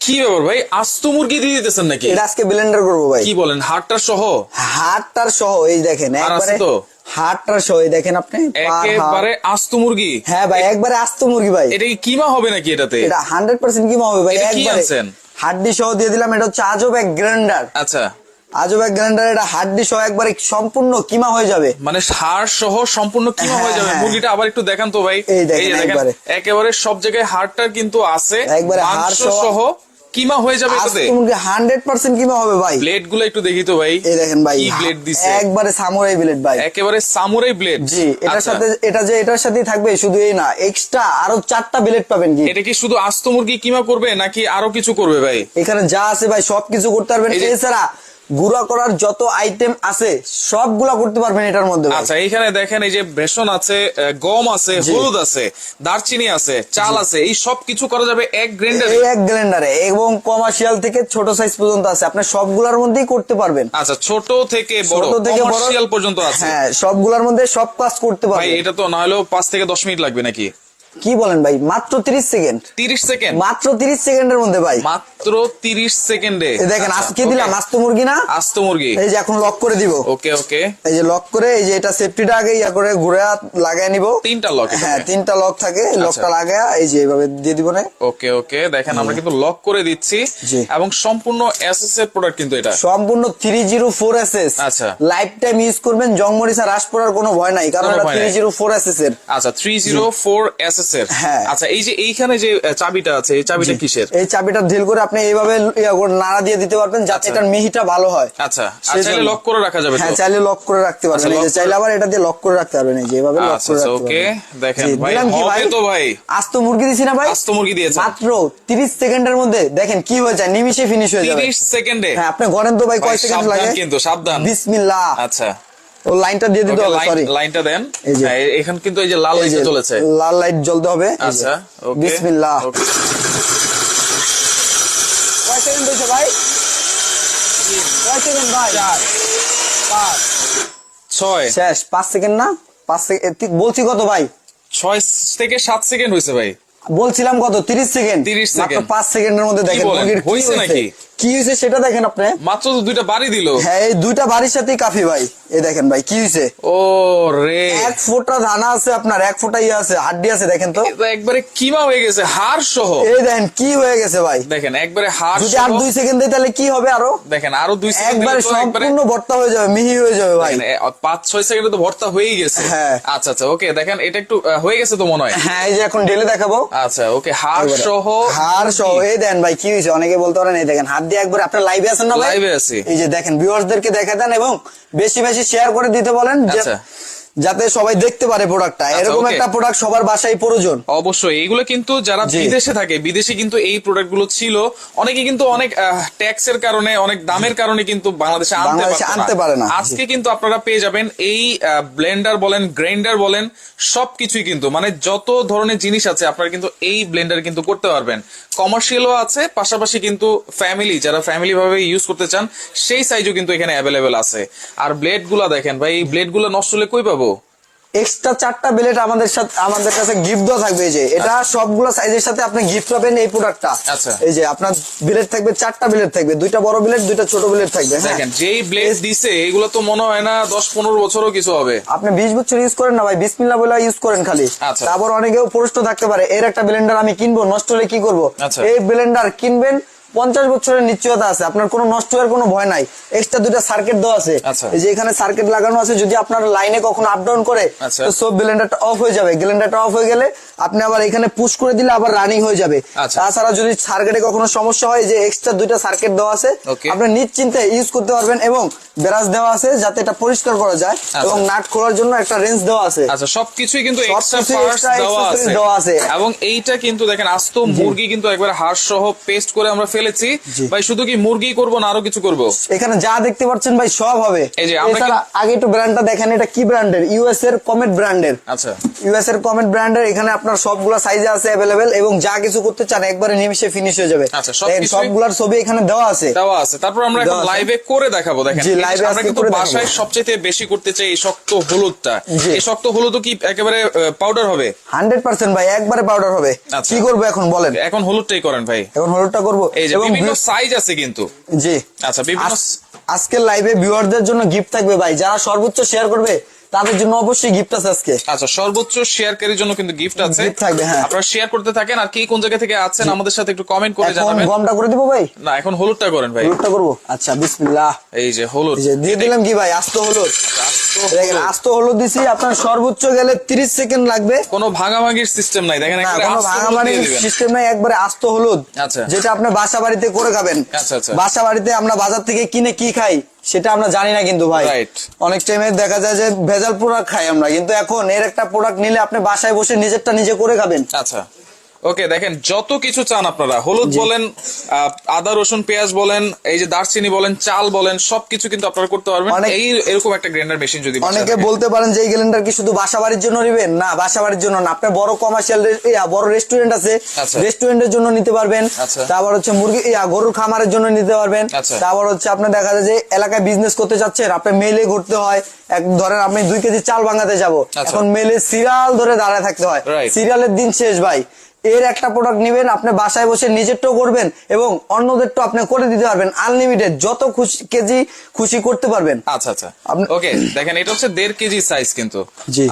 কি ব্যাপার ভাই, আস্ত মুরগি দিয়ে দিতেছেন নাকি? এটা আজকে ব্লেন্ডার করবো ভাই। কি বলেন, হাড়টার সহ? হাড়টার সহ, এই দেখেন একবারে তো হাড়টার সহ, এই দেখেন আপনি একেবারে আস্ত মুরগি। হ্যাঁ ভাই, একবারে আস্ত মুরগি ভাই। এটা কি কিমা হবে নাকি? এটাতে এটা 100% কিমা হবে ভাই। কি একবারে আনছেন? হাড্ডি সহ দিয়ে দিলাম। এটা হচ্ছে আজব এক গ্রাইন্ডার। আচ্ছা, আজব এক গ্রাইন্ডার। এটা হাড্ডি সহ একবারে সম্পূর্ণ কিমা হয়ে যাবে, মানে হাড় সহ সম্পূর্ণ কিমা হয়ে যাবে। মুরগিটা আবার একটু দেখান তো ভাই। এই দেখেন একবারে একেবারে সব জায়গায় হাড়টার কিন্তু আছে, একবারে হাড় সহ কিমা হয়ে যাবে এটাতে। 100% কিমা হবে ভাই। ব্লেড গুলো একটু দেখি তো ভাই। এই দেখেন ভাই, কি ব্লেড দিছে, একবারে সামুরাই ব্লেড ভাই, একেবারে সামুরাই ব্লেড। জি, এটার সাথে এটার সাথেই থাকবে। শুধু এই না, এক্সট্রা আরো 4টা ব্লেড পাবেন। কি এটা কি শুধু আস্ত মুরগি কিমা করবে নাকি আরো কিছু করবে ভাই? এখানে যা আছে ভাই সবকিছু করতে পারবেন। এছাড়া গুঁড়া করার যত আইটেম আছে সবগুলা করতে পারবেন এটার মধ্যে। আচ্ছা, এইখানে দেখেন এই যে বেসন আছে, গম আছে, হলুদ আছে, দারচিনি আছে, চাল আছে, এই সব কিছু করা যাবে এক গ্রাইন্ডারে। এক গ্রাইন্ডারে, এবং কমার্শিয়াল থেকে ছোট সাইজ পর্যন্ত আছে, আপনি সবগুলোর মধ্যেই করতে পারবেন। আচ্ছা, ছোট থেকে বড় কমার্শিয়াল পর্যন্ত আছে। হ্যাঁ, সবগুলোর মধ্যে সব কাজ করতে পারবেন। ভাই এটা তো না হলেও 5 থেকে 10 মিনিট লাগবে নাকি? কি বলেন ভাই, মাত্র 30 সেকেন্ড। 30 সেকেন্ড? মাত্র 30 সেকেন্ডের মধ্যে ভাই, মাত্র 30 সেকেন্ডে। দেখেন আজকে দিলাম আস্ত মুরগি না, আস্ত মুরগি। এই যে এখন লক করে দিব। ওকে ওকে, এই যে লক করে, এই যে এটা সেফটিটা আগে ইয়া করে ঘুরে লাগাই নিব। 3টা লক? হ্যাঁ, 3টা লক থাকে। লকটা লাগায় এই যে এইভাবে দিয়ে দিব না। ওকে ওকে, দেখেন আমরা কিন্তু লক করে দিচ্ছি, এবং সম্পূর্ণ এসএস এর প্রোডাক্ট কিন্তু এটা সম্পূর্ণ 304 এসএস। আচ্ছা, লাইফ টাইম ইউজ করবেন, জংমরিচা রাশ পড়ার কোনো ভয় নাই, কারণ এটা 304 এসএস এর। আচ্ছা, 304 এসএস এর। হ্যাঁ। আচ্ছা, এই যে এইখানে যে চাবিটা আছে, এই চাবিটা কিসের? এই চাবিটা ঢিল করে আপনি এইভাবে নাড়া দিয়ে দিতে পারবেন, যাতে এটার মিহিটা ভালো হয়। আচ্ছা, চাইলে লক করে রাখা যাবে? হ্যাঁ, চাইলে লক করে রাখতে পারবেন। এই যে চাইলে আবার এটা দিয়ে লক করে রাখতে পারবেন, এই যে এইভাবে লক করে রাখতে পারবেন। ওকে, দেখেন ভাই হবে তো ভাই। আস্ত মুরগি দিছি না ভাই? আস্ত মুরগি দিয়েছে মাত্র 30 সেকেন্ডের মধ্যে। দেখেন কি হয়ে যায়, নিমিষে ফিনিশ হয়ে যাবে। 30 সেকেন্ডে? হ্যাঁ, আপনি গণেন তো ভাই কয় সেকেন্ড লাগে। কিন্তু সাবধান। বিসমিল্লাহ। আচ্ছা, ও লাইনটা দিয়ে দিতে হবে, সরি লাইনটা দেন। এখান কিন্তু এই যে লাল লাইট জ্বলেছে, লাল লাইট জ্বলতে হবে। আচ্ছা, ওকে, বিসমিল্লাহ। কয় সেকেন্ড হইছে ভাই? কয় সেকেন্ড ভাই? 4 5 6 শেষ। 5 সেকেন্ড না, 5 সেকেন্ড বলছি কত ভাই? 6 থেকে 7 সেকেন্ড হইছে ভাই। বলছিলাম কত? 30 সেকেন্ড। 30 সেকেন্ড, মাত্র 5 সেকেন্ডের মধ্যে দেখেন মুরগির কি হইছে নাকি? কি হয়েছে সেটা দেখেন আপনি। মাত্র তো 2টা বাড়ি দিল। হ্যাঁ, এই 2টা বাড়ির সাথেই কাফি ভাই। এই দেখেন ভাই কি হয়েছে। ও রে, 1 ফোঁটা দানা আছে আপনার, 1 ফোঁটা ইয়ে আছে, হাড্ডি আছে, দেখেন তো। একবারে কিমা হয়ে গেছে হাড় সহ। এই দেখেন কি হয়ে গেছে ভাই, দেখেন একবারে হাড়। যদি আর 2 সেকেন্ড দেই তাহলে কি হবে? আরো দেখেন, আরো 2 সেকেন্ড একবারে সম্পূর্ণ ভর্তা হয়ে যাবে, মিহি হয়ে যাবে ভাই। 5-6 সেকেন্ডে তো ভর্তা হয়েই গেছে। হ্যাঁ। আচ্ছা আচ্ছা, ওকে, দেখেন এটা একটু হয়ে গেছে তো মনে হয়। হ্যাঁ, এই যে এখন ঢেলে দেখাবো। আচ্ছা, ওকে, হাড় সহ। হাড় সহ, এই দেন ভাই কি হয়েছে। অনেকে বলতে পারেন, এই দেখেন হাত দিয়ে একবার। আপনার লাইভে আছেন না ভাই? লাইভে আছি। এই যে দেখেন, ভিউয়ার্সদেরকে দেখা দেন এবং বেশি বেশি শেয়ার করে দিতে বলেন, যাতে সবাই দেখতে পারে প্রোডাক্টটা। এরকম একটা প্রোডাক্ট সবার বাসায় প্রয়োজন। অবশ্যই এইগুলো কিন্তু যারা বিদেশে থাকে, বিদেশে কিন্তু এই প্রোডাক্ট গুলো ছিল। অনেকে কিন্তু অনেক ট্যাক্স এর কারণে, অনেক দামের কারণে কিন্তু বাংলাদেশে আনতে পারে না। আজকে কিন্তু আপনারা পেয়ে যাবেন এই ব্লেন্ডার বলেন, গ্রাইন্ডার বলেন, সবকিছুই কিন্তু, মানে যত ধরনের জিনিস আছে আপনারা কিন্তু এই ব্লেন্ডার কিন্তু করতে পারবেন। কমার্শিয়ালও আছে, পাশাপাশি কিন্তু ফ্যামিলি, যারা ফ্যামিলি ভাবে ইউজ করতে চান সেই সাইজও কিন্তু এখানে অ্যাভেলেবেল আছে। আর ব্লেড গুলা দেখেন ভাই, এই ব্লেড গুলা নষ্ট হলে কই পাবো? এক্সট্রা 4টা ব্লেড আমাদের কাছে গিফট দেওয়া থাকবে। এই যে এটা সবগুলো সাইজের সাথে আপনি গিফট পাবেন এই প্রোডাক্টটা। আচ্ছা, এই যে আপনার ব্লেড থাকবে 4টা ব্লেড থাকবে, 2টা বড় ব্লেড, 2টা ছোট ব্লেড থাকবে। দেখেন যেই ব্লেড দিছে এগুলো তো মনে হয় না 10-15 বছরও কিছু হবে। আপনি 20 বছর ইউজ করেন না ভাই, বিসমিল্লাহ বলে ইউজ করেন খালি। তারপর অনেকেও প্রশ্ন থাকতে পারে, এর একটা ব্লেন্ডার আমি কিনবো, নষ্ট হলে কি করবো? এই ব্লেন্ডার কিনবেন, 50 বছরের নিশ্চয়তা আছে, আপনার কোনো নষ্ট হওয়ার কোনো ভয় নাই। এক্সট্রা 2টা সার্কিট দেওয়া আছে। এই যে এখানে সার্কিট লাগানো আছে, যদি আপনার লাইনে কখনো আপ ডাউন করে তো সব ব্লেন্ডারটা অফ হয়ে যাবে। ব্লেন্ডারটা অফ হয়ে গেলে আপনি আবার এখানে পুশ করে দিলে আবার রানিং হয়ে যাবে। তাছাড়া যদি সার্কিটে কখনো সমস্যা হয়, যে এক্সট্রা 2টা সার্কিট দেওয়া আছে, আপনি নিশ্চিন্তে ইউজ করতে পারবেন। এবং ব্রাশ দেওয়া আছে যাতে এটা পরিষ্কার করা যায়, এবং নাট খোলার জন্য একটা রেঞ্জ দেওয়া আছে। আচ্ছা, সবকিছুই কিন্তু এক্সট্রা পার্টস দেওয়া আছে। এবং এইটা কিন্তু দেখেন আস্ত মুরগি কিন্তু একবারে হাড় সহ পেস্ট করে আমরা ফেলেছি ভাই। শুধু কি মুরগি করব না আরো কিছু করব? এখানে যা দেখতে পাচ্ছেন ভাই সব হবে। এই যে আগে একটু ব্র্যান্ডটা দেখেন, এটা কি ব্র্যান্ডের? ইউএস এর কমেট ব্র্যান্ডের। আচ্ছা, ইউএস এর কমেট ব্র্যান্ডের। এখানে আপনি আপনার সবগুলা সাইজে আছে अवेलेबल এবং যা কিছু করতে চান একবারে নিমিষে ফিনিশ হয়ে যাবে। আচ্ছা, সবগুলার ছবি এখানে দেওয়া আছে। তারপর আমরা এখন লাইভে করে দেখাবো। দেখেন আমরা কিন্তু বাসায় সবচেয়ে বেশি করতে চাই এই শক্ত হলুদটা। এই শক্ত হলুদ কি একেবারে পাউডার হবে? 100% ভাই, একবারে পাউডার হবে। কি করব এখন বলেন? এখন হলুদটাই করেন ভাই। এখন হলুদটা করব। এই যে বিভিন্ন সাইজ আছে কিন্তু। জি আচ্ছা, বিভিন্ন আজকের লাইভে ভিউয়ারদের জন্য গিফট থাকবে ভাই, যারা সর্বোচ্চ শেয়ার করবে তাদের জন্য অবশ্যই গিফট আছে আজকে। আচ্ছা, সর্বোচ্চ শেয়ারকারীর জন্য কিন্তু গিফট আছে, থাকবে। হ্যাঁ, আপনারা শেয়ার করতে থাকেন। আর কি কোন জায়গা থেকে আছেন আমাদের সাথে একটু কমেন্ট করে জানাবেন। এখন গমটা করে দিব ভাই? না, এখন হলুদটা করেন ভাই। হলুদটা করব। আচ্ছা, বিসমিল্লাহ। এই যে হলুদ দিয়ে দিলাম কি ভাই, আস্ত হলুদ। দেখেন আস্ত হলুদ দিছি, আপনার সর্বোচ্চ গেলে 30 সেকেন্ড লাগবে। কোনো ভাগাভাগির সিস্টেম নাই, দেখেন একবারে কোনো ভাগাভাগির সিস্টেম নাই, একবারে আস্ত হলুদ। আচ্ছা, যেটা আপনি বাসা বাড়িতে করে খাবেন। আচ্ছা, বাসা বাড়িতে আমরা বাজার থেকে কিনে কি খাই সেটা আমরা জানি না কিন্তু ভাই। অনেক টাইমে দেখা যায় যে ভেজাল প্রোডাক্ট খাই আমরা, কিন্তু এখন এর একটা প্রোডাক্ট নিলে আপনি বাসায় বসে নিজেরটা নিজে করে খাবেন। আচ্ছা, ওকে। দেখেন যত কিছু চান আপনারা, হলুদ বলেন, আদা রসুন পেঁয়াজ বলেন, এই যে দারচিনি বলেন, চাল বলেন, সবকিছু কিন্তু আপনারা করতে পারবেন এই এরকম একটা গ্রাইন্ডার মেশিন। যদি অনেকে বলতে পারেন যে এই গ্রাইন্ডার কি শুধু বাসা বাড়ির জন্য নেবেন? না, বাসা বাড়ির জন্য না, আপনি বড় কমার্শিয়াল বড় রেস্টুরেন্ট আছে, রেস্টুরেন্টের জন্য নিতে পারবেন। তারপর হচ্ছে মুরগি গরুর খামারের জন্য নিতে পারবেন। তারপর হচ্ছে আপনি দেখা যায় যে এলাকায় বিজনেস করতে চাচ্ছেন, আপনি মেলে ঘুরতে হয়, এক ধরেন আপনি 2 কেজি চাল ভাঙাতে যাবো, এখন মেলে সিরিয়াল ধরে দাঁড়ায় থাকতে হয়, সিরিয়ালের দিন শেষ ভাই। এর একটা প্রোডাক্ট নিবেন, আপনি বাসায় বসে নিজেরটাও করবেন এবং অন্যদেরটাও আপনি করে দিতে পারবেন, আনলিমিটেড যত কেজি খুশি করতে পারবেন। আচ্ছা আচ্ছা, ওকে। দেখেন এটা হচ্ছে 1.5 কেজি সাইজ কিন্তু।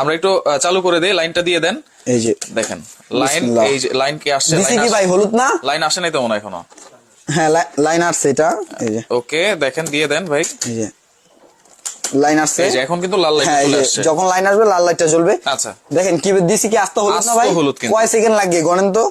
আমরা একটু চালু করে দেই, লাইনটা দিয়ে দেন। এই যে দেখেন লাইন, এই যে লাইন কি আসছে? দিছি কি ভাই হলুদ না? লাইন আসে নাই তো মনে হয় এখনো। হ্যাঁ, লাইন আসছে এটা। এই যে ওকে, দেখেন দিয়ে দেন ভাই। এই যে লাইন আসছে, এই যে এখন কিন্তু লাল লাইট চলে আসছে। যখন লাইন আসবে লাল লাইটটা জ্বলবে। আচ্ছা, দেখেন কি দিছি কি আস্ত হলুদ না ভাই? কয় সেকেন্ড লাগে গণেন তো।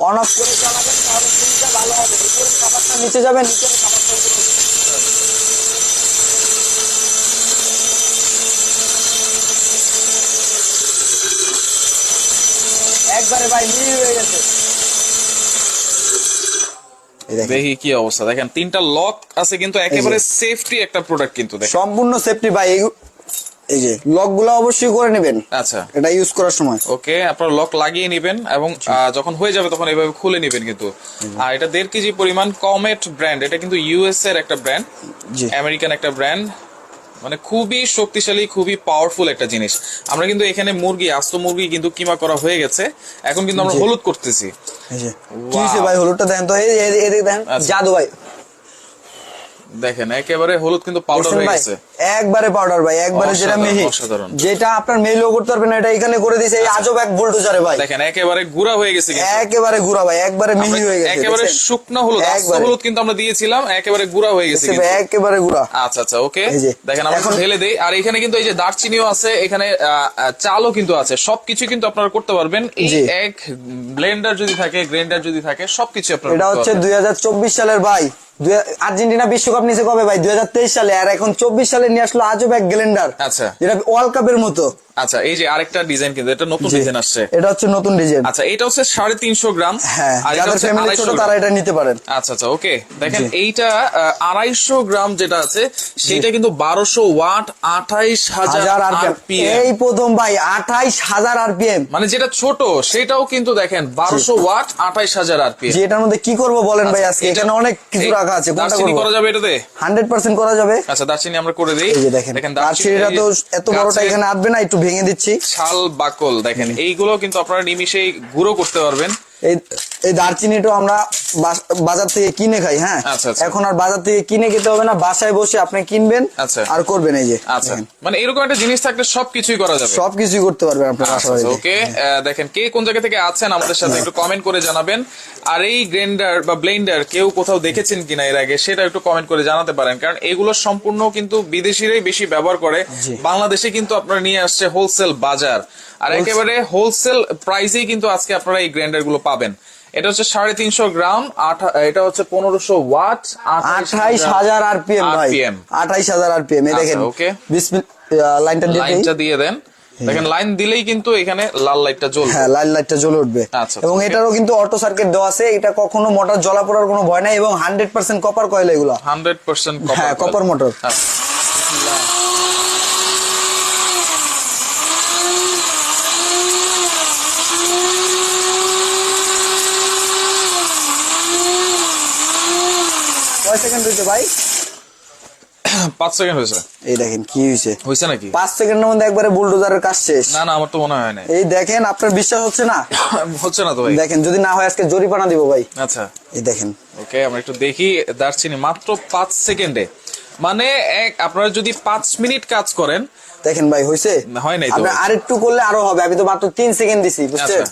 অন অফ করে চালাবেন তাহলে ফিলটা ভালো হবে। উপরের খাবারটা নিচে যাবে, নিচের খাবারটা উপরে যাবে। একবারে ভাই মিল হয়ে গেছে। দেখি কি অবস্থা। দেখেন 3টা লক আছে কিন্তু একেবারে সেফটি একটা প্রোডাক্ট কিন্তু। দেখেন সম্পূর্ণ সেফটি ভাই। এই যে লক গুলো অবশ্যই করে নেবেন। আচ্ছা, এটা ইউজ করার সময় ওকে আপনারা লক লাগিয়ে নেবেন এবং যখন হয়ে যাবে তখন এইভাবে খুলে নেবেন কিন্তু। আর এটা 1.5 কেজি পরিমাণ কমেট ব্র্যান্ড, এটা কিন্তু ইউএস এর একটা ব্র্যান্ড, আমেরিকান একটা ব্র্যান্ড, মানে খুবই শক্তিশালী, খুবই পাওয়ারফুল একটা জিনিস। আমরা কিন্তু এখানে মুরগি, আস্ত মুরগি কিন্তু কিমা করা হয়ে গেছে, এখন কিন্তু আমরা হলুদ করতেছি। কি হইছে ভাই হলুদটা দেখেন তো, এই দেখেন জাদু ভাই। দেখেন একেবারে হলুদ কিন্তু পাউডার হয়ে গেছে, একবারে পাউডার ভাই, একবারে যেটা মিহি, যেটা আপনার মেইলও করতে পারবেন না, এটা এখানে করে দিয়েছে এই আজব এক বুলডোজারে ভাই। দেখেন একেবারে গুঁড়া হয়ে গেছে, একেবারে গুঁড়া ভাই, একবারে মিহি হয়ে গেছে, একেবারে শুকনো হলুদ। আস্ত হলুদ কিন্তু আমরা দিয়েছিলাম, একেবারে গুঁড়া হয়ে গেছে, একেবারে গুঁড়া। আচ্ছা আচ্ছা, ওকে। দেখেন আমরা এখন ঢেলে দেই। আর এখানে কিন্তু এই যে দারচিনিও আছে, এখানে চালও কিন্তু আছে, সবকিছু কিন্তু আপনারা করতে পারবেন। এই এক ব্লেন্ডার যদি থাকে, গ্রাইন্ডার যদি থাকে, সবকিছু আপনারা। এটা হচ্ছে 2024 সালের ভাই। আর্জেন্টিনা বিশ্বকাপ নিয়েছে কবে ভাই? 2023 সালে। আর এখন 24 সালে নিয়ে আসলো আজব এক গ্রাইন্ডার, আচ্ছা, যেটা ওয়ার্ল্ড কাপের মতো। আচ্ছা, এই যে আরেকটা ডিজাইন কিন্তু, এটা নতুন ডিজাইন আসছে, এটা হচ্ছে নতুন ডিজাইন। আচ্ছা, এটা হচ্ছে 350 গ্রাম। হ্যাঁ, আর যাদের ফ্যামিলি ছোট তারা এটা নিতে পারেন। আচ্ছা আচ্ছা, ওকে। দেখেন এইটা 250 গ্রাম যেটা আছে সেটা কিন্তু 1200 ওয়াট, 28000 আরপিএম। এই প্রথম ভাই 28000 আরপিএম, মানে যেটা ছোট সেটাও কিন্তু দেখেন 1200 ওয়াট, 28000 আরপিএম। যে এটার মধ্যে কি করব বলেন ভাই? আজকে এখানে অনেক কিছু রাখা আছে, কোনটা করব? করা যাবে এটাতে 100% করা যাবে। আচ্ছা, দারচিনি আমরা করে দেই। এই যে দেখেন দারচিনিটা তো এত বড়টা এখানে আসবে না, একটু ভেঙে দিচ্ছি। শাল বাকল দেখেন, এইগুলো কিন্তু আপনারা নিমিশেই গুঁড়ো করতে পারবেন। এই দারচিনিটা আমরা বাজার থেকে কিনে খাই। হ্যাঁ, এখন আর বাজার থেকে কিনে খেতে হবে না, বাসায় বসে আপনি কিনবেন আর করবেন। এই যে আচ্ছা, মানে এরকম একটা জিনিস থাকলে সবকিছুই করা যাবে, সবকিছুই করতে পারবেন আপনার বাসায়। ওকে, দেখেন কে কোন জায়গা থেকে আছেন আমাদের সাথে একটু কমেন্ট করে জানাবেন। আর এই গ্রাইন্ডার বা ব্লেন্ডার কেউ কোথাও দেখেছেন কিনা এর আগে, সেটা একটু কমেন্ট করে জানাতে পারেন, কারণ এগুলো সম্পূর্ণ কিন্তু বিদেশিরাই বেশি ব্যবহার করে। বাংলাদেশে কিন্তু আপনারা নিয়ে আসছে হোলসেল বাজার, আর একেবারে হোলসেল প্রাইসেই কিন্তু আজকে আপনারা এই গ্রাইন্ডার গুলো পাবেন। এটা হচ্ছে 350 গ্রাম, এটা হচ্ছে 1500 ওয়াট, 28000 আরপিএম ভাই, 28000 আরপিএম। এই দেখেন, ওকে, লাইনটা দিয়ে দেন। দেখেন লাইন দিলেই কিন্তু এখানে লাল লাইটটা জ্বলবে। হ্যাঁ, লাল লাইটটা জ্বলে উঠবে। আচ্ছা, এবং এটারও কিন্তু অটো সার্কিট দেওয়া আছে, এটা কখনো মোটর জ্বলা পোড়ার কোনো ভয় নাই এবং 100% কপার কয়েল এগুলো। 100% কপার। হ্যাঁ, কপার মোটর। কয় সেকেন্ড হইছে ভাই? 5 সেকেন্ড হয়েছে। এই দেখেন কি হয়েছে নাকি? 5 সেকেন্ডের মধ্যে একবারে বুলডোজারের কাজ শেষ। না না, আমার তো মনে হয় না। এই দেখেন, আপনার বিশ্বাস হচ্ছে না? হচ্ছে না তো ভাই। দেখেন, যদি না হয় আজকে জরিমানা দিব ভাই। আচ্ছা, এই দেখেন। ওকে, আমরা একটু দেখি দারচিনি মাত্র 5 সেকেন্ডে, মানে আপনারা যদি 5 মিনিট কাজ করেন। দেখেন ভাই, হয়েছে? হয় নাই তো। আপনি আরেকটু করলে আরো হবে, আমি তো মাত্র 3 সেকেন্ড দিছি, বুঝছেন?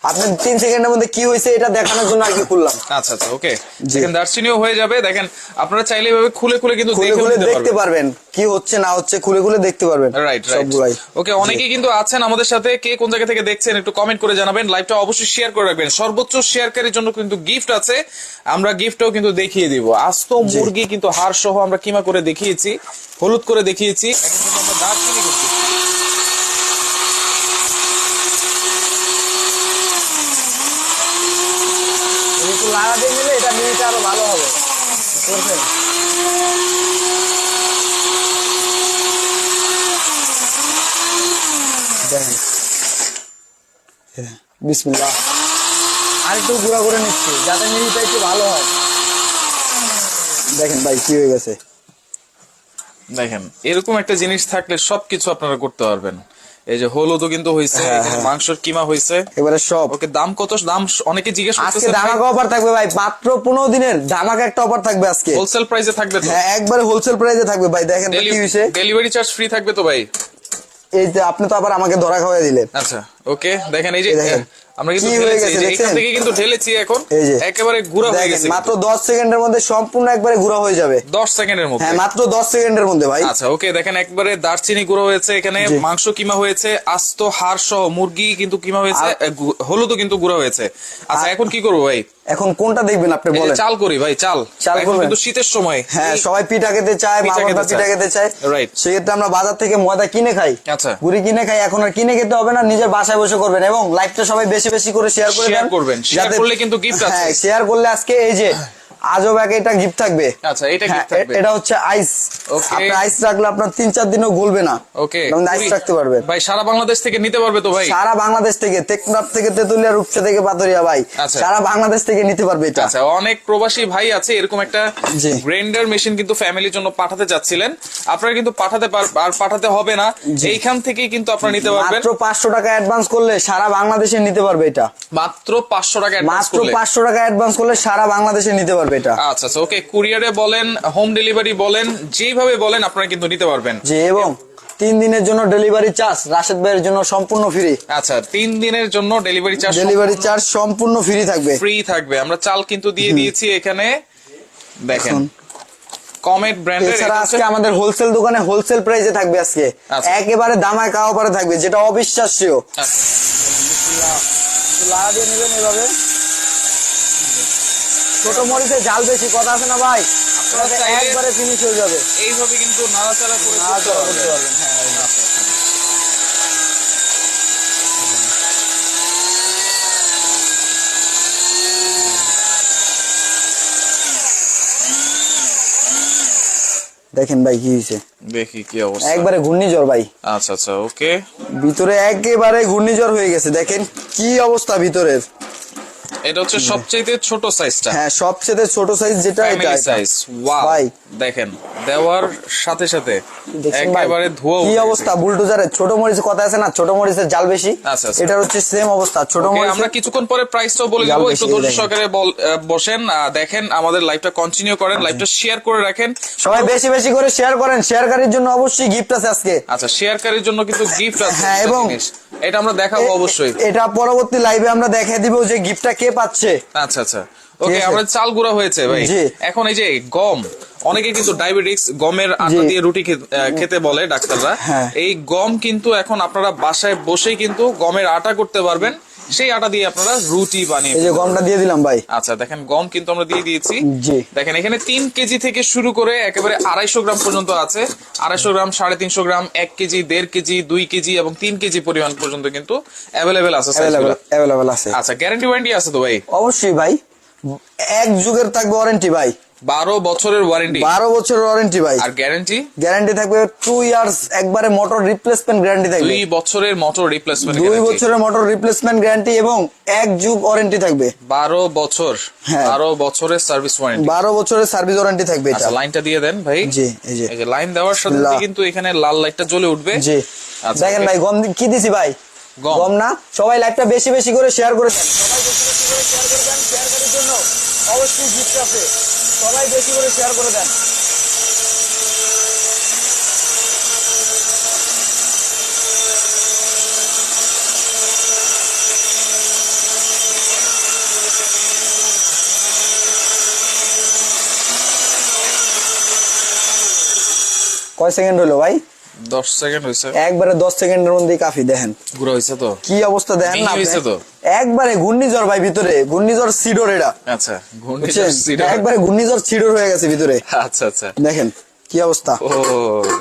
আপনি 3 সেকেন্ডের মধ্যে কি হয়েছে এটা দেখানোর জন্য আর কি খুললাম। আচ্ছা আচ্ছা, ওকে। দেখেন দারচিনিও হয়ে যাবে। দেখেন আপনারা চাইলে এভাবে খুলে খুলে কিন্তু দেখতে পারবেন কি হচ্ছে না হচ্ছে, খুলে খুলে দেখতে পারবেন। রাইট রাইট, ওকে। অনেকেই কিন্তু আছেন আমাদের সাথে, কে কোন জায়গা থেকে দেখছেন একটু কমেন্ট করে জানাবেন। লাইভটা অবশ্যই শেয়ার করে রাখবেন। সর্বোচ্চ শেয়ারকারীর জন্য কিন্তু গিফট আছে, আমরা গিফটও কিন্তু দেখিয়ে দিব। আস্ত মুরগি কিন্তু হাড় সহ আমরা কিমা করে দেখিয়েছি, হলুদ করে দেখিয়েছি, এখন কিন্তু আমরা দারচিনি করতেছি। একটু লাগা দিয়ে নিলে এটা মিনিটে আরো ভালো হবে, বুঝছেন? দেখেন, বিসমিল্লাহ। আর একটু গুঁড়া করে নিচ্ছি যাতে মিনিটটা একটু ভালো হয়। দেখেন ভাই কি হয়ে গেছে। দেখেন এরকম একটা জিনিস থাকলে সবকিছু আপনারা করতে পারবেন। এই যে হলুদও কিন্তু হইছে, মাংসের কিমা হইছে, এবারে সব। ওকে, দাম কত? দাম অনেকে জিজ্ঞেস করতেছে। আজকে ধামাকা অফার থাকবে ভাই, মাত্র 15 দিনের ধামাকা একটা অফার থাকবে আজকে। হোলসেল প্রাইসে থাকবে তো? হ্যাঁ, একবারে হোলসেল প্রাইসে থাকবে ভাই। দেখেন কি হইছে। ডেলিভারি চার্জ ফ্রি থাকবে তো ভাই? এই যে আপনি তো আবার আমাকে ধরা খাওয়াই দিলেন। আচ্ছা, ওকে। দেখেন এই যে আমরা কিন্তু এখান থেকে কিন্তু ঢেলেছি, এখন একেবারে গুঁড়া হয়ে গেছে। মাত্র 10 সেকেন্ডের মধ্যে সম্পূর্ণ একবারে গুঁড়া হয়ে যাবে। 10 সেকেন্ডের মধ্যে? হ্যাঁ, মাত্র 10 সেকেন্ডের মধ্যে ভাই। আচ্ছা, ওকে। দেখেন একবারে দারচিনি গুঁড়ো হয়েছে, এখানে মাংস কিমা হয়েছে, আস্ত হাড় সহ মুরগি কিন্তু কিমা হয়েছে, হলুদও কিন্তু গুঁড়ো হয়েছে। আচ্ছা, এখন কি করবো ভাই? এখন কোনটা দেখবেন আপনি বলেন? চাল করি ভাই, চাল এখন কিন্তু শীতের সময়। হ্যাঁ, সবাই পিঠা খেতে চায়, মা বাবা পিঠা খেতে চায়। রাইট, সেক্ষেত্রে আমরা বাজার থেকে ময়দা কিনে খাই। আচ্ছা, গুড়ি কিনে খাই। এখন আর কিনে খেতে হবে না, নিজের বাসায় বসে করবেন। এবং লাইভটা সবাই বেশি বেশি করে শেয়ার করবেন। শেয়ার করলে কিন্তু গিফট আছে। হ্যাঁ, শেয়ার করলে আজকে এই যে আজব এক এটা গিফট থাকবে। আচ্ছা, এটা গিফট থাকবে। এটা হচ্ছে আইস। আপনি আইস রাখলে আপনার 3-4 দিনও গলবে না। ওকে, আইস রাখতে পারবেন ভাই। সারা বাংলাদেশ থেকে নিতে পারবে তো ভাই? সারা বাংলাদেশ থেকে, টেকনাফ থেকে তেতুলিয়া, রূপসা থেকে পাথরিয়া ভাই, সারা বাংলাদেশ থেকে নিতে পারবে এটা। আচ্ছা, অনেক প্রবাসী ভাই আছে, এরকম একটা গ্রাইন্ডার মেশিন কিন্তু ফ্যামিলির জন্য পাঠাতে চাচ্ছিলেন, আপনারা কিন্তু আর পাঠাতে হবে না, এইখান থেকেই কিন্তু আপনারা নিতে পারবেন। মাত্র 500 টাকা অ্যাডভান্স করলে সারা বাংলাদেশে নিতে পারবে এটা। মাত্র 500 টাকা অ্যাডভান্স করলে? মাত্র 500 টাকা অ্যাডভান্স করলে সারা বাংলাদেশে নিতে পারবে এটা। আচ্ছা আচ্ছা, ওকে। কুরিয়ারে বলেন, হোম ডেলিভারি বলেন, যেভাবে বলেন আপনারা কিন্তু নিতে পারবেন। জি, এবং 3 দিনের জন্য ডেলিভারি চার্জ রাশেদ ভাইয়ের জন্য সম্পূর্ণ ফ্রি। আচ্ছা, 3 দিনের জন্য ডেলিভারি চার্জ সম্পূর্ণ ফ্রি থাকবে। আমরা চাল কিন্তু দিয়ে দিয়েছি এখানে, দেখেন কমেট ব্র্যান্ডের। এছাড়া আজকে আমাদের হোলসেল দোকানে হোলসেল প্রাইসে থাকবে আজকে, একেবারে ধামাকা অফারে থাকবে, যেটা অবিশ্বাস্য। লাগা দিয়ে নেবেন এভাবে। ছোট মরিচে জাল বেশি, কথা আছে না ভাই? একবারে ফিনিশ হয়ে যাবে। এইভাবে কিন্তু নাড়াচাড়া করে করতে পারবেন। হ্যাঁ, দেখেন ভাই কি হয়েছে, দেখি কি অবস্থা। একবারে ঘূর্ণিঝড় ভাই। আচ্ছা আচ্ছা, ওকে। ভিতরে একেবারে ঘূর্ণিঝড় হয়ে গেছে। দেখেন কি অবস্থা ভিতরের। এটা হচ্ছে সবচেয়ে ছোট সাইজটা। হ্যাঁ, সবচেয়ে ছোট সাইজ যেটা, এটা সাইজ। ওয়াও ভাই, দেখেন দেওয়ার সাথে সাথে একেবারে ধোয়া। কি অবস্থা বুলডোজারের। ছোট মরিচ কথা আছে না, ছোট মরিচের জাল বেশি। এটা হচ্ছে সেম অবস্থা ছোট মরিচ। আমরা কিছুক্ষণ পরে প্রাইসটাও বলে দেব, একটু ধৈর্য সহকারে বসেন, দেখেন আমাদের লাইভটা কন্টিনিউ করেন, লাইভটা শেয়ার করে রাখেন, সবাই বেশি বেশি করে শেয়ার করেন। শেয়ারকারীর জন্য অবশ্যই গিফট আছে আজকে। আচ্ছা, শেয়ারকারীর জন্য কিন্তু গিফট আছে। হ্যাঁ, এবং এটা আমরা দেখাবো অবশ্যই। এটা পরবর্তী লাইভে আমরা দেখিয়ে দিব যে গিফটটা কে পাচ্ছে। আচ্ছা আচ্ছা, ওকে। আমরা চাল গুঁড়া হয়েছে ভাই। এখন এই যে গম, অনেকে কিন্তু ডায়াবেটিক্স, গমের আটা দিয়ে রুটি খেতে বলে ডাক্তাররা। এই গম কিন্তু এখন আপনারা বাসায় বসেই কিন্তু গমের আটা করতে পারবেন সেই আটা দিয়ে আপনারা রুটি বানিয়ে, এই যে গমটা দিয়ে দিলাম ভাই। আচ্ছা দেখেন গম কিন্তু আমরা দিয়ে দিয়েছি। জি দেখেন এখানে 3 কেজি থেকে শুরু করে একেবারে 250 গ্রাম পর্যন্ত আছে। 250 গ্রাম, 350 গ্রাম, 1 কেজি, 1.5 কেজি, 2 কেজি এবং 3 কেজি পরিমাণ পর্যন্ত কিন্তু অ্যাভেলেবেল আছে। অ্যাভেলেবেল আছে। আচ্ছা গ্যারান্টি ওয়ারেন্টি আছে তো ভাই? অবশ্যই ভাই, 1 যুগের থাকবে ওয়ারেন্টি ভাই। 12 বছরের ওয়ারেন্টি। 12 বছরের ওয়ারেন্টি ভাই। আর গ্যারান্টি? গ্যারান্টি থাকবে 2 ইয়ার্স, একবারে মোটর রিপ্লেসমেন্ট গ্যারান্টি থাকবে। 2 বছরের মোটর রিপ্লেসমেন্ট 2 বছরের মোটর রিপ্লেসমেন্ট গ্যারান্টি এবং 1 যুগ ওয়ারেন্টি থাকবে। 12 বছর। 12 বছরের সার্ভিস ওয়ারেন্টি। 12 বছরের সার্ভিস ওয়ারেন্টি থাকবে এটা। আচ্ছা লাইনটা দিয়ে দেন ভাই। জি এই যে লাইন দেওয়ার সাথে সাথে কিন্তু এখানে লাল লাইটটা জ্বলে উঠবে। জি দেখেন ভাই গম কি দিছি ভাই? গম না। সবাই লাইভটা বেশি বেশি করে শেয়ার করে দেন। সবাই বেশি বেশি করে শেয়ার করে দেন। শেয়ার করার জন্য অবশ্যই গিফট আছে, সবাই বেশি করে শেয়ার করে দেন। কয় সেকেন্ড হলো ভাই? 10 সেকেন্ড হইছে। একবারে 10 সেকেন্ডের মধ্যেই কাফি। দেখেন গুঁড়ো হইছে তো, কি অবস্থা দেখেন না হইছে তো একবারে ঘূর্ণিঝড় ভাই ভিতরে, ঘূর্ণিঝড় সিডোর এটা। আচ্ছা ঘূর্ণিঝড় সিডোর, একবারে ঘূর্ণিঝড় সিডোর হয়ে গেছে ভিতরে। আচ্ছা আচ্ছা দেখেন কি অবস্থা। ও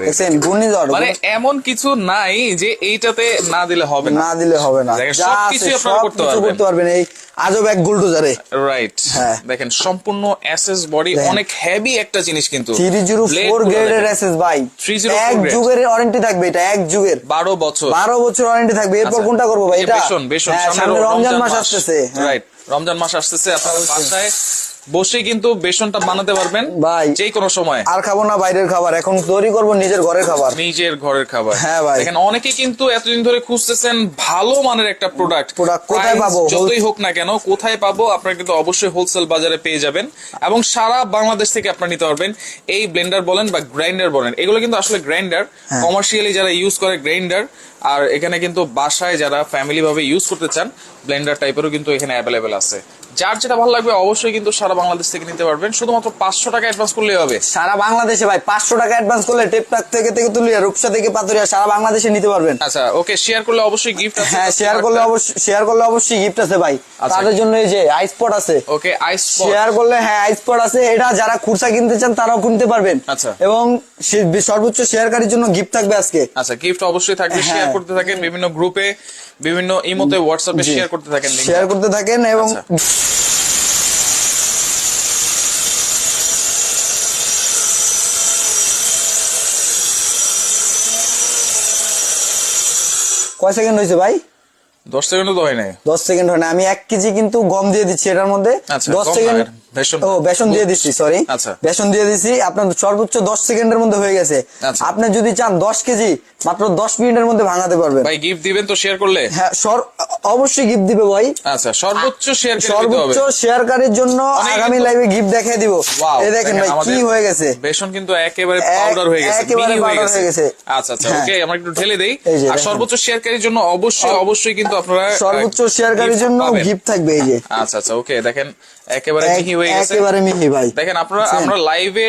দেখেন ঘূর্ণিঝড় মানে এমন কিছু নাই যে এইটাতে না দিলে হবে না, না দিলে হবে না। সব কিছু আপনারা করতে পারবেন এই আজব এক গুলডোজারে। রাইট দেখেন সম্পূর্ণ এসএস বডি, অনেক হেভি একটা জিনিস কিন্তু 304 গ্রেডের এসএস ভাই। 1 যুগের ওয়ারেন্টি থাকবে এটা, 1 যুগের 12 বছর ওয়ারেন্টি থাকবে। এরপর কোনটা করব ভাই? এটা সামনে রমজান মাস আসতেছে। রাইট রমজান মাস আসতেছে, আপনারা বাসায় বসে কিন্তু বেসনটা বানাতে পারবেন ভাই যে কোনো সময়। আর খাবো না বাইরের খাবার, এখন তৈরি করব নিজের ঘরের খাবার। নিজের ঘরের খাবার। হ্যাঁ ভাই দেখেন অনেকে কিন্তু এতদিন ধরে খুঁজতেছেন ভালো মানের একটা প্রোডাক্ট কোথায় পাবো, যতই হোক না কেন কোথায় পাবো, আপনারা কিন্তু অবশ্যই হোলসেল বাজারে পেয়ে যাবেন এবং সারা বাংলাদেশ থেকে আপনারা নিতে পারবেন। এই ব্লেন্ডার বলেন বা গ্রাইন্ডার বলেন, এগুলো কিন্তু আসলে গ্রাইন্ডার, কমার্শিয়ালি যারা ইউজ করে গ্রাইন্ডার, আর এখানে কিন্তু বাসায় যারা ফ্যামিলি ভাবে ইউজ করতে চান ব্লেন্ডার টাইপেরও কিন্তু এখানে অ্যাভেলেবেল আছে। যার যেটা ভালো লাগবে অবশ্যই কিন্তু সারা বাংলাদেশ থেকে নিতে পারবেন, শুধুমাত্র 500 টাকা অ্যাডভান্স করলেই হবে। সারা বাংলাদেশে ভাই 500 টাকা অ্যাডভান্স করলে টেপটাক থেকে তুলিয়া, রূপসা থেকে পাতুরিয়া সারা বাংলাদেশে নিতে পারবেন। আচ্ছা ওকে, শেয়ার করলে অবশ্যই গিফট আছে। হ্যাঁ শেয়ার করলে অবশ্যই গিফট আছে ভাই। তাদের জন্য এই যে আইসপট আছে। ওকে আইসপট শেয়ার করলে আইসপট আছে, এটা যারা খুরসা কিনতে চান তারাও কিনতে পারবেন। আচ্ছা এবং সর্বোচ্চ শেয়ারকারীর জন্য গিফট থাকবে আজকে। আচ্ছা গিফট অবশ্যই থাকবে। শেয়ার করতে থাকেন বিভিন্ন গ্রুপে, বিভিন্ন ইমোতে, হোয়াটসঅ্যাপে শেয়ার করতে থাকেন এবং কয় সেকেন্ড হয়েছে ভাই? 10 সেকেন্ডও তো হয় নাই। 10 সেকেন্ড হয় না। আমি 1 কেজি কিন্তু গম দিয়ে দিচ্ছি এটার মধ্যে। 10 সেকেন্ড বেসন দিয়ে দিচ্ছি, সরি বেসন দিয়ে দিচ্ছি। আপনার সর্বোচ্চ 10 সেকেন্ডের মধ্যে হয়ে গেছে। আপনি যদি চান 10 কেজি মাত্র 10 মিনিটের মধ্যে ভাঙাতে পারবেন। ভাই গিফট দিবেন তো শেয়ার করলে? হ্যাঁ অবশ্যই গিফট দিবে ভাই। আচ্ছা সর্বোচ্চ শেয়ারকারীর জন্য আগামী লাইভে গিফট দেখিয়ে দিব। এই দেখেন ভাই কি হয়ে গেছে, বেসন কিন্তু একেবারে পাউডার হয়ে গেছে, একেবারে পাউডার হয়ে গেছে। আচ্ছা আচ্ছা ওকে, আমরা একটু ঢেলে দেই। আর সর্বোচ্চ শেয়ারকারীর জন্য অবশ্যই কিন্তু আপনারা সর্বোচ্চ শেয়ারকারীর জন্য গিফট থাকবে এই যে। আচ্ছা আচ্ছা ওকে, দেখেন একেবারে মিহি হয়ে গেছে, একেবারে মিহি ভাই। দেখেন আমরা লাইভে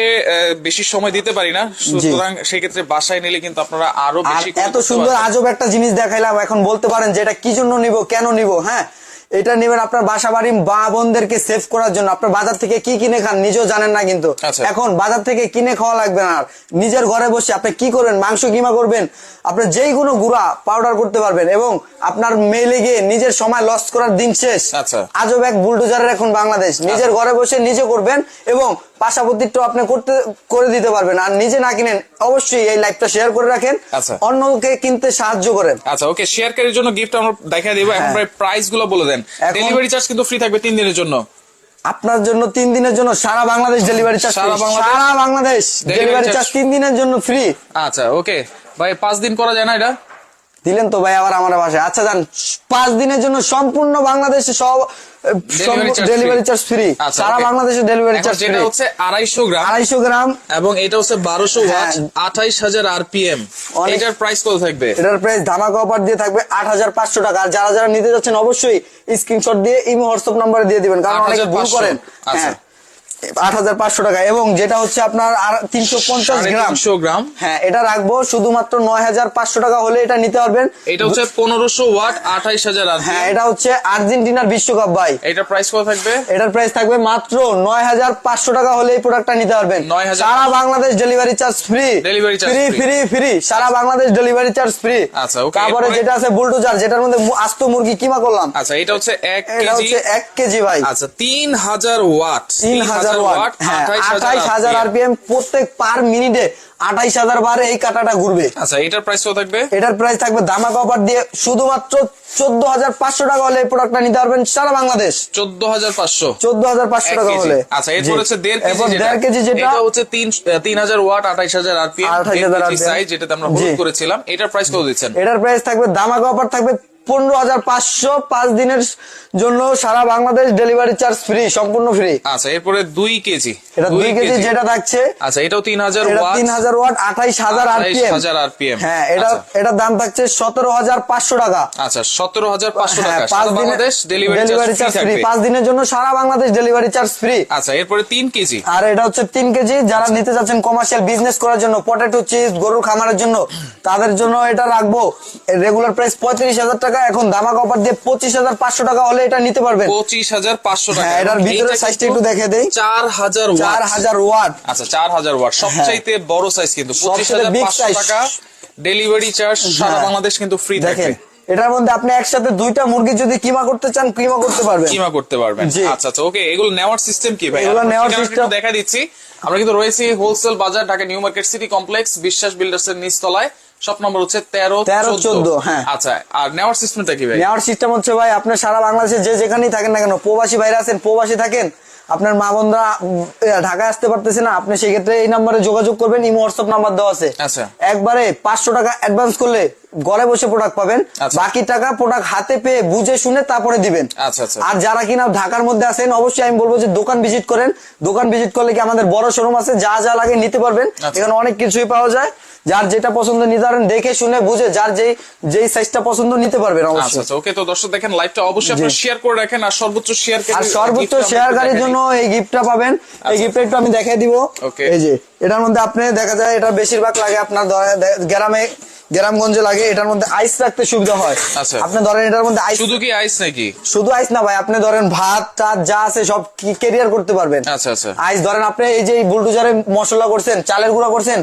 বেশি সময় দিতে পারি না, সুতরাং সেই ক্ষেত্রে বাসায় নিলে কিন্তু আপনারা আরো বেশি। এত সুন্দর আজব একটা জিনিস দেখাইলাম, এখন বলতে পারেন যে এটা কি জন্য নিব, কেন নিব। হ্যাঁ এটা নেবেন আপনার বাসা বাড়ি মা বোনদেরকে সেভ করার জন্য। আপনার বাজার থেকে কি কিনে খান নিজেও জানেন না, কিন্তু এখন বাজার থেকে কিনে খাওয়া লাগবে না। নিজের ঘরে বসে আপনি কি করবেন, মাংস কিমা করবেন, আপনার যেই কোনো গুঁড়া পাউডার করতে পারবেন এবং আপনার মেলে গিয়ে নিজের সময় লস করার দিন শেষ। আজব এক বুলডোজারের এখন বাংলাদেশ। নিজের ঘরে বসে নিজে করবেন এবং পাশাপাশিটা আপনি করে দিতে পারবেন। আর নিজে না কিনেন অবশ্যই এই লাইভটা শেয়ার করে রাখেন, অন্যকে কিনতে সাহায্য করেন। আচ্ছা ওকে, শেয়ারকারীর জন্য গিফট আমরা দেখাই দিব। এখন প্রাইস গুলো বলে দেন। ডেলিভারি চার্জ কিন্তু ফ্রি থাকবে 3 দিনের জন্য। আপনার জন্য 3 দিনের জন্য সারা বাংলাদেশ ডেলিভারি চার্জ, সারা বাংলাদেশ ডেলিভারি চার্জ 3 দিনের জন্য ফ্রি। আচ্ছা ওকে ভাই, 5 দিন করা যায় না এটা? দিলেন তো ভাই আবার আমার বাসায়। আচ্ছা যান, 5 দিনের জন্য সম্পূর্ণ বাংলাদেশে সব ডেলিভারি চার্জ ফ্রি, সারা বাংলাদেশে ডেলিভারি চার্জ ফ্রি। যেটা হচ্ছে 250 গ্রাম এবং এটা হচ্ছে 1200 ওয়াট, 28000 আরপিএম। এটার প্রাইস কত থাকবে? এটার প্রাইস ধামাকা অফার দিয়ে থাকবে 8500 টাকা। আর যারা নিতে যাচ্ছেন অবশ্যই স্ক্রিনশট দিয়ে ইমো হোয়াটসঅ্যাপ নম্বরে দিয়ে দিবেন, কারণ অনেকে ভুল করেন। হ্যাঁ 8,500 টাকা। এবং যেটা হচ্ছে আপনার 350 গ্রাম, 350 গ্রাম, হ্যাঁ এটা রাখবো শুধুমাত্র 9,500 টাকা হলে এটা নিতে পারবেন। এটা হচ্ছে 1500 ওয়াট 28,000 আর। হ্যাঁ এটা হচ্ছে আর্জেন্টিনার বিশ্বকাপ ভাই। এটার প্রাইস কত থাকবে? এটার প্রাইস থাকবে মাত্র 9,500 টাকা হলে এই প্রোডাক্টটা নিতে পারবেন। 9,000 সারা Bangladesh delivery charge free, free free সারা বাংলাদেশ ডেলিভারি চার্জ ফ্রি। আচ্ছা ওকে। তারপরে যেটা আছে বুলডোজার, যেটার মধ্যে আস্ত মুরগি কিমা করলাম। আচ্ছা এটা হচ্ছে 1 কেজি, এটা হচ্ছে 1 কেজি ভাই। আচ্ছা 3000 ওয়াট, 3000 ওয়াট, 28,000 আরপিএম, প্রত্যেক পার মিনিটে 28,000 বার এই কাটাটা ঘুরবে। আচ্ছা এটার প্রাইস কত থাকবে? এটার প্রাইস থাকবে ধামাকা অফার দিয়ে শুধুমাত্র 14,500 টাকা হলে এই প্রোডাক্টটা নিতে পারবেন সারা বাংলাদেশ। 14,500 টাকা হলে। আচ্ছা এরপর হচ্ছে 1.5 কেজি, যেটা এটা হচ্ছে 3000 ওয়াট 28,000 আরপিএম, 28,000 সাইজ, যেটাতে আমরা হোল্ড করেছিলাম। এটার প্রাইস কত দিচ্ছেন? এটার প্রাইস থাকবে ধামাকা অফার থাকবে 15,500, 5 দিনের জন্য সারা বাংলাদেশ ডেলিভারি চার্জ ফ্রি, সম্পূর্ণ ফ্রি। আচ্ছা এরপরে 2 কেজি, এটা 2 কেজি যেটা থাকছে। আচ্ছা এটাও 3000 ওয়াট, 3000 ওয়াট 28,000 আরপিএম। হ্যাঁ এটার দাম থাকছে 17,500 টাকা। আচ্ছা 17,500 টাকা, 5 বাংলাদেশ ডেলিভারি চার্জ ফ্রি, 5 দিনের জন্য সারা বাংলাদেশ ডেলিভারি চার্জ ফ্রি। আচ্ছা এরপরে 3 কেজি, আর এটা হচ্ছে 3 কেজি। যারা নিতে যাচ্ছেন কমার্শিয়াল বিজনেস করার জন্য, পটেটো চিজ, গরুর খামারের জন্য, তাদের জন্য এটা রাখবো রেগুলার প্রাইস 35,000 টাকা। এখন ধামাকা অফার দিয়ে 25,500 টাকা হলে এটা নিতে পারবেন। 25,500 টাকা। হ্যাঁ এটার ভিতরে সাইজটা একটু দেখে দেই। 4000 ওয়াট। আচ্ছা 4000 ওয়াট, সবচাইতে বড় সাইজ কিন্তু 25,500 টাকা ডেলিভারি চার্জ, সারা বাংলাদেশ কিন্তু ফ্রি থাকবে। এটার মধ্যে আপনি একসাথে 2টা মুরগি যদি কিমা করতে চান, কিমা করতে পারবেন। আচ্ছা আচ্ছা ওকে। এগুলো নেওয়ার সিস্টেম কি ভাই? এগুলো নেওয়ার সিস্টেম দেখা দিচ্ছি। আমরা কিন্তু রয়েছি হোলসেল বাজার, Dhaka new market city complex, বিশ্বাস বিল্ডার্স এর নিচতলায়। শপ নম্বর হচ্ছে 1314। হ্যাঁ আচ্ছা আর নেওয়ার সিস্টেমটা কি ভাই? নেওয়ার সিস্টেম হচ্ছে ভাই, আপনি সারা বাংলাদেশে যে যেখানেই থাকেন না কেন, প্রবাসী বাইরে আছেন, প্রবাসী থাকেন, আপনার মা বোনরা ঢাকায় আসতে পারতেছে না, আপনি সেই ক্ষেত্রে এই নাম্বারে যোগাযোগ করবেন। ইমো হোয়াটসঅ্যাপ নাম্বার দেওয়া আছে। আচ্ছা একবারে 500 টাকা অ্যাডভান্স করলে ঘরে বসে প্রোডাক্ট পাবেন। বাকি টাকা প্রোডাক্ট হাতে পেয়ে বুঝে শুনে তারপরে দিবেন। আচ্ছা আচ্ছা। আর যারা কিনা ঢাকার মধ্যে আছেন, অবশ্যই আমি বলবো যে দোকান ভিজিট করেন। দোকান ভিজিট করলে কি আমাদের বড় শোরুম আছে, যা যা লাগে নিতে পারবেন। এখানে অনেক কিছুই পাওয়া যায়। যার যেটা পছন্দ নিতে পারেন, দেখে শুনে বুঝে যার যেই সাইজটা পছন্দ নিতে পারবেন অবশ্যই। আচ্ছা ওকে। তো দর্শক দেখেন লাইভটা অবশ্যই আপনারা শেয়ার করে রাখেন, আর সর্বোচ্চ শেয়ারকারীর জন্য এই গিফটটা পাবেন। এই গিফটটা একটু আমি দেখাই দিব। এই যে এটার মধ্যে আপনি দেখা যায়, এটা বেশিরভাগ লাগে আপনার গ্রামগঞ্জে লাগে। এটার মধ্যে আইস রাখতে সুবিধা হয়। আপনি ধরেন এটার মধ্যে আইস, শুধু কি আইস নাকি? শুধু আইস না ভাই, আপনি ধরেন ভাত টাত যা আছে সব ক্যারিয়ার করতে পারবেন। আচ্ছা আচ্ছা। আইস ধরেন আপনি এই যে বুলডোজারে মশলা করছেন, চালের গুঁড়া করছেন,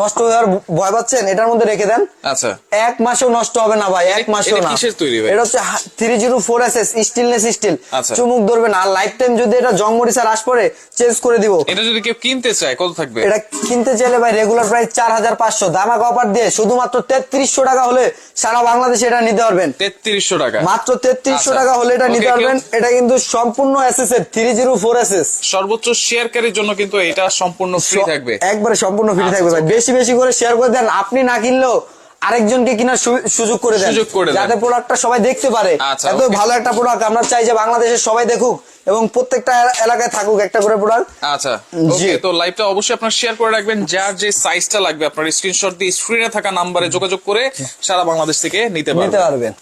নষ্ট হওয়ার ভয় পাচ্ছেন, এটার মধ্যে রেখে দেন। আচ্ছা 1 মাসেও নষ্ট হবে না ভাই, 1 মাসেও না। কিসের তৈরি ভাই? এটা হচ্ছে 304SS স্টেনলেস স্টিল, চুমুক ধরবে না। আর লাইফ টাইম যদি এটা জং মরিচা রাস পরে চেঞ্জ করে দিব। এটা যদি কেউ কিনতে চায় কত থাকবে? এটা কিনতে চাইলে ভাই রেগুলার প্রাইস 4,500, ধামাকা অফার দিয়ে শুধুমাত্র 3300 টাকা হলে সারা বাংলাদেশে এটা নিতে পারবেন। 3300 টাকা, মাত্র 3300 টাকা হলে এটা নিতে পারবেন। এটা কিন্তু সম্পূর্ণ এসএস এর 304SS। সর্বোচ্চ শেয়ারকারীর জন্য কিন্তু এটা সম্পূর্ণ ফ্রি থাকবে, একবারে সম্পূর্ণ ফ্রি থাকবে ভাই। বেশি বেশি করে শেয়ার করে দেন, আপনি না কিনলেও আরেকজনকে কেনার সুযোগ করে দেন, যাতে প্রোডাক্টটা সবাই দেখতে পারে। এত ভালো একটা প্রোডাক্ট আমরা চাই যে বাংলাদেশের সবাই দেখুক এবং প্রত্যেকটা এলাকায় থাকুক একটা করে প্রোডাক্ট। আচ্ছা ওকে। তো লাইভটা অবশ্যই আপনারা শেয়ার করে রাখবেন। যার যে সাইজটা লাগবে আপনার স্ক্রিনশট দিয়ে স্ক্রিনে থাকা নাম্বারে যোগাযোগ করে সারা বাংলাদেশ থেকে নিতে পারবেন।